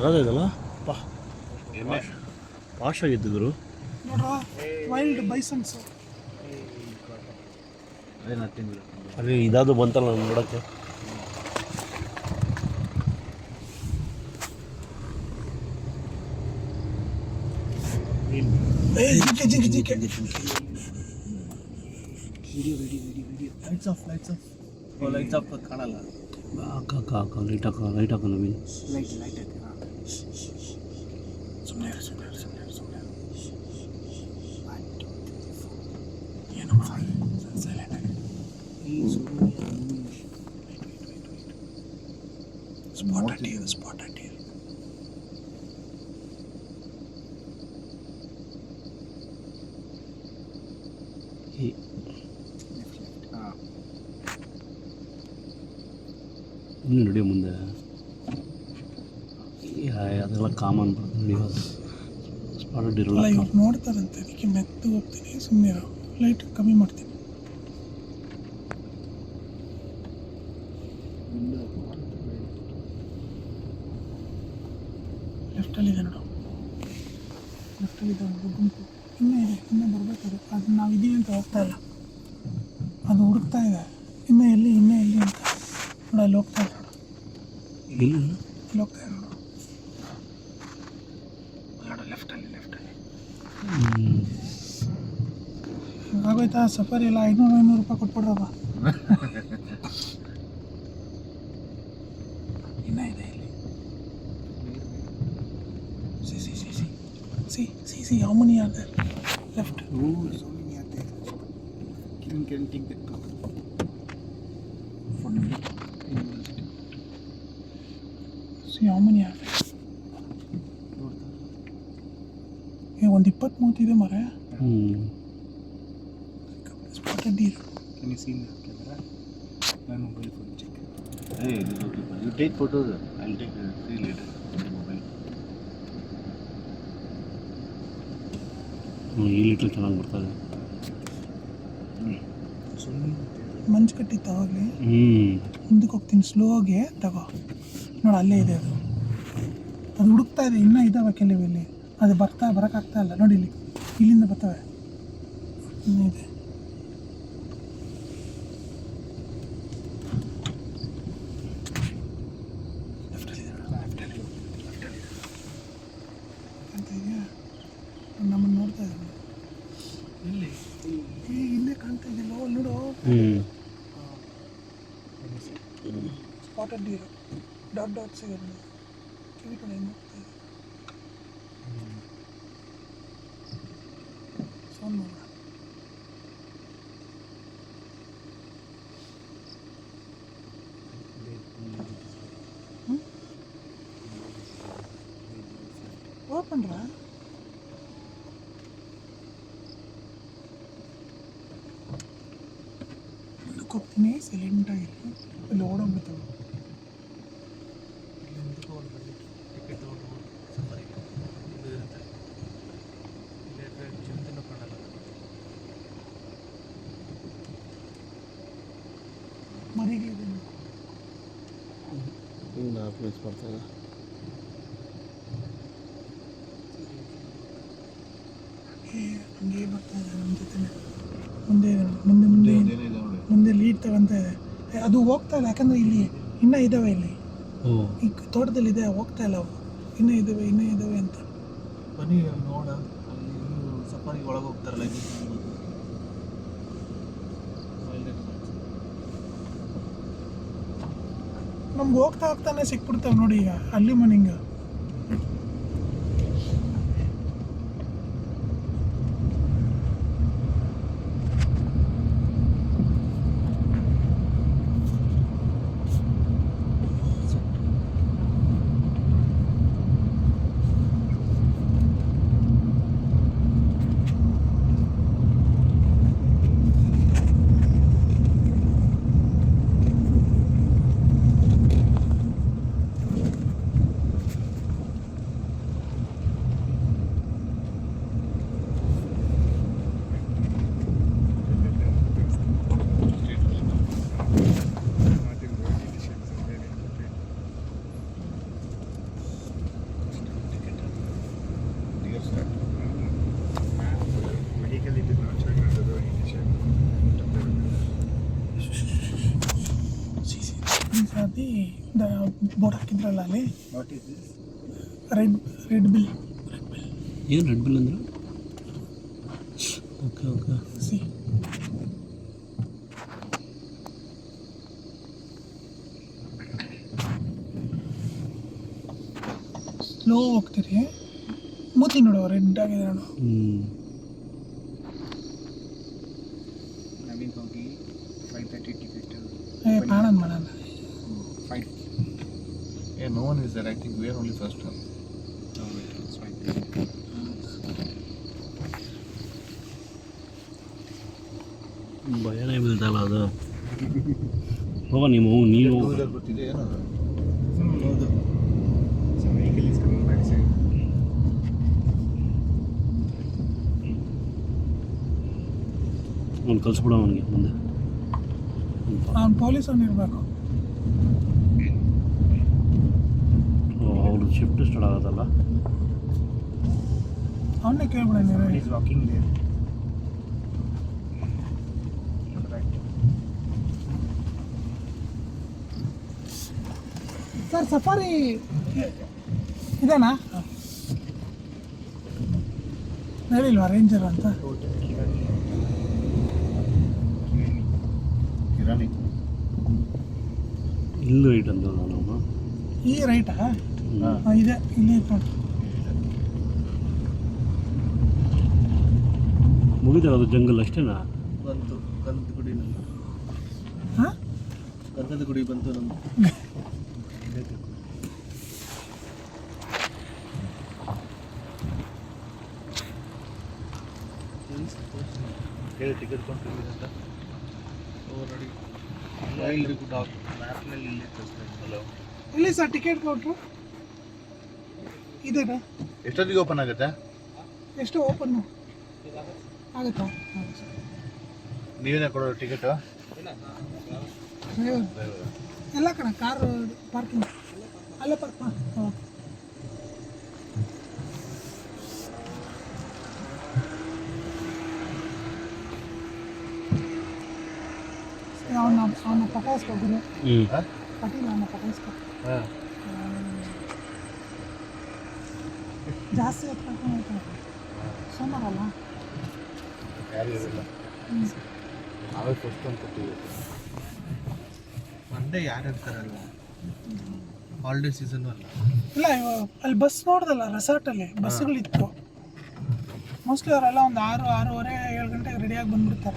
ಸಕ್ಕತ್ತಾಗೈತಲ್ಲ ಪಾ ಪಾಶ್ ಆಗಿದ್ದು ಗುರು. ನೋಡ್ರ ವೈಲ್ಡ್ ಬೈಸನ್ಸ್ ಅಲ್ಲಿ ಇದಾದ್ರು ಬಂತಲ್ಲ ನಾನು ನೋಡೋಕ್ಕೆ. ಜಿಂಕೆ ಲೈಟ್ಸ್ ಆಫ್ ಕಾಣಲ್ಲ. ಹಾಕ ಲೈಟ್ ಹಾಕ ನವೀನ್. ಲೈಟ್ ಸುಮ್ಮನೆ ಸ್ಪಾಟ್ ಅಡ್ಡಿ ಇನ್ನು ನಡೆಯೋ ಮುಂದೆ ಅದೆಲ್ಲ ಕಾಮನ್ ನಡೆಯೋದು. ಸ್ಪಾಟ್ ಇರಲ್ಲ. ಇವ್ರು ನೋಡ್ತಾರಂತೆ, ಅದಕ್ಕೆ ಮೆತ್ತು ಹೋಗ್ತೀನಿ. ಸುಮ್ಮನೆ ಲೈಟ್ ಕಮ್ಮಿ ಮಾಡ್ತೀನಿ. ಲೆಫ್ಟಲ್ಲಿದೆ ನೋಡು, ಲೆಫ್ಟಲ್ಲಿದೆ ಒಂದು ಗುಂಪು. ಇನ್ನೂ ಬರಬೇಕದು. ಅದು ನಾವು ಇದೀವಿ ಅಂತ ಹೋಗ್ತಾ ಇಲ್ಲ, ಅದು ಹುಡುಕ್ತಾ ಇದೆ. ಇನ್ನೂ ಎಲ್ಲಿ ಅಂತ ನೋಡು, ಅಲ್ಲಿ ಹೋಗ್ತಾ ಇದೆ ನೋಡು, ಇಲ್ಲಿ ಹೋಗ್ತಾ ಇದೆ ನೋಡು, ಲೆಫ್ಟಲ್ಲಿ ಆಗೋಯ್ತಾ ಸಫಾರಿ ಎಲ್ಲ 500 ರೂಪಾಯಿ ಕೊಟ್ಬಿಡ್ರಪ್ಪ. ಇನ್ನೂ ಇದೆ ಇಲ್ಲಿ. See how many are there left? So many are there. Can take that too. See how many are there? ಒಂದು 20-30 ಇದೆ ಮರ. Spotted deer. Can you see in the camera? My mobile phone check. Hey, it is okay. You take photos. I'll take see later on the mobile. ಈ litre ಚೆನ್ನಾಗಿ ಬರ್ತದೆ. ಮಂಜು ಕಟ್ಟಿತ್ತು ಅವಾಗಲೇ. ಮುಂದಕ್ಕೆ ಹೋಗ್ತೀನಿ ಸ್ಲೋಗೆ. ತಗೋ ನೋಡು, ಅಲ್ಲೇ ಇದೆ ಅದು ಹುಡುಕ್ತಾ ಇದೆ. ಇನ್ನೂ ಇದ್ದಾವೆ ಕೆಲವು ಇಲ್ಲಿ. ಅದು ಬರೋಕ್ಕಾಗ್ತಾ ಇಲ್ಲ ನೋಡಿ, ಇಲ್ಲಿಂದ ಬರ್ತವೆ. ಇನ್ನೂ ಇದೆ. ನಮ್ಮನ್ನು ನೋಡ್ತಾ ಇದ್ದಾರೆ. ಇಲ್ಲೇ ಕಾಣ್ತಾ ಇದೆಯಲ್ಲ, ನೋಡು. ಸ್ಪಾಟೆಡ್ ಡೀರ್ ಡಾಟ್ ಸಿಗೋದು. ಕಿವಿ ಕಡೆ ಏನು ಹೋಗ್ತಾ ಇದೆ. ಸೌಂಡ್ ನೋಡ. ಓಪನ್ ರಾ. ಹೋಗ್ತೀನಿ ಸೈಲೆಂಟಾಗಿರಿ. ಇಲ್ಲಿ ಓಡೋಗ್ಬಿಡ್ತಾವೆ. ಮರಿಗಳಿದೆ ಪ್ಲೇಸ್ ಬರ್ತಾರೆ. ಹಂಗೆ ಬರ್ತಾ ಇದೆ ನಮ್ಮ ಜೊತೆ. ಮುಂದೆ ಲೀಡ್ ತಗೊಂತ ಇದೆ. ಅದು ಹೋಗ್ತಾ ಇಲ್ಲ, ಯಾಕಂದರೆ ಇಲ್ಲಿ ಇನ್ನೂ ಇದ್ದಾವೆ. ಇಲ್ಲಿ ಈ ತೋಟದಲ್ಲಿದೆ, ಹೋಗ್ತಾ ಇಲ್ಲ ಅವು. ಇನ್ನೂ ಇದ್ದಾವೆ ಅಂತ. ಬನ್ನಿ ನೋಡ, ಸಫಾರಿ ಒಳಗೆ ಹೋಗ್ತಾರಲ್ಲ. ನಮ್ಗೆ ಹೋಗ್ತಾನೆ ಸಿಕ್ಬಿಡ್ತಾವೆ ನೋಡಿ. ಈಗ ಅಲ್ಲಿ ಮನಿಂಗ ಅಲ್ಲಿ ಬೋರ್ಡ್ ಹಾಕಿದ್ರಲ್ಲ ಅಲ್ಲಿ what is this? Red bill ಏನು ರೆಡ್ ಬಿಲ್ ಅಂದ್ರೆ? Okay okay. ಸಿ ಸ್ಲೋ ಹೋಗ್ತೀರಿ, ಮೂತಿ ನೋಡು ರೆಡ್ ಆಗಿದೆ ನೋಡು. ನವೀನ್ ಹೋಗಿ 5:30 ಟಿಕೆಟ್. ಮಾಡೋಣ ಮಾಡೋಣ. 5. Yeah, no one is there. I think we are only first one. No, wait, it's fine. ಭಯನೇ ಬೀಳ್ತಲ್ಲ ಅದು. ಹೋಗ ನೀವು ಗೊತ್ತಿದೆ ಏನೋ ಹೌದು. Some vehicle is coming back side. ಅವ್ನು ಕಳಿಸ್ಬಿಡ ಅವನಿಗೆ ಮುಂದೆ. ಅವ್ನು ಪೊಲೀಸ್ ಅವ್ನು ಇರಬೇಕು. ಅವ್ರು ಶಿಫ್ಟ್ ಸ್ಟಾರ್ಟ್ ಆಗೋದಲ್ಲ. ಅವನ್ನೇ ಕೇಳ್ಬಿಡ ನೀವು. He is walking there. Right. Sir safari ಇದೇನಾ? ಹೇಳಿಲ್ವಾ ರೇಂಜರ್ ಅಂತ? ಕಿರಾಣಿ. ಇಲ್ಲೂ ರೈಟ್ ಅಂದಲ್ಲ ನಾವು. ಈ ರೈಟಾ? ಇದೆ ಇಲ್ಲಿ ಐತೆ ನೋಡಿ. ಮುಗಿದ ಅದು ಜಂಗಲ್ ಅಷ್ಟೇನಾ? ಬಂತು ಗಂಧದ ಗುಡಿ. ಹಾಂ ಗಂಧದ ಗುಡಿ ಬಂತು ನಮ್ದು. ಹೇಳಿ ಟಿಕೆಟ್ ಕೊಂಡ್ಕೊಂಡಿದ್ದಂತ. ಓ ನೋಡಿ ಎಲ್ರಿಗೂ ಮ್ಯಾಪ್ನಲ್ಲಿ ಇಲ್ಲಿ ತೋರಿಸ್ತಾ. ಹಲೋ ಇಲ್ಲಿ ಸರ್ ಟಿಕೆಟ್ ಕೊಟ್ಟರು ಇದೇನಾ? ಎಷ್ಟೊತ್ತಿಗೆ ಓಪನ್ ಆಗುತ್ತೆ? ಎಷ್ಟು ಓಪನ್ನು ಆಗುತ್ತಾ? ನೀವೇನೇ ಕೊಡೋದು ಟಿಕೆಟು? ಎಲ್ಲ ಕಣ ಕಾರ್ ಪಾರ್ಕಿಂಗ್ ಅಲ್ಲೇ ಪಾರ್ಕ್ ಹಾಂ. ಅವನ್ನ ಪಟಾಯಿಸ್ಕೊಗ್ರು ಪಟೀಲ್ ಅವನ್ನ ಪಟಾಯಿಸ್ಕೊ. ಜಾಸ್ತಿ ಹೊತ್ತು ಕರ್ಕೊಂಡು ಹೋಗ್ತಾರೆ ಸೋಮವಾರಲ್ಲ. ಯಾರು ಇರಲ್ಲ, ನಾವೇ ಫಸ್ಟ್ ಅಂತ ಕೊಟ್ಟಿದ್ದೀವಿ. ಮಂಡೇ ಯಾರು ಇರ್ತಾರಲ್ಲ, ಹಾಲಿಡೇ ಸೀಸನ್ನು ಅಲ್ಲ. ಇಲ್ಲ ಅಲ್ಲಿ ಬಸ್ ನೋಡ್ದಲ್ಲ ರೆಸಾರ್ಟಲ್ಲಿ ಬಸ್ಸುಗಳಿತ್ತು. ಮೋಸ್ಟ್ಲಿ ಅವರೆಲ್ಲ ಒಂದು 6, 6:30, 7 ಗಂಟೆಗೆ ರೆಡಿಯಾಗಿ ಬಂದ್ಬಿಡ್ತಾರೆ.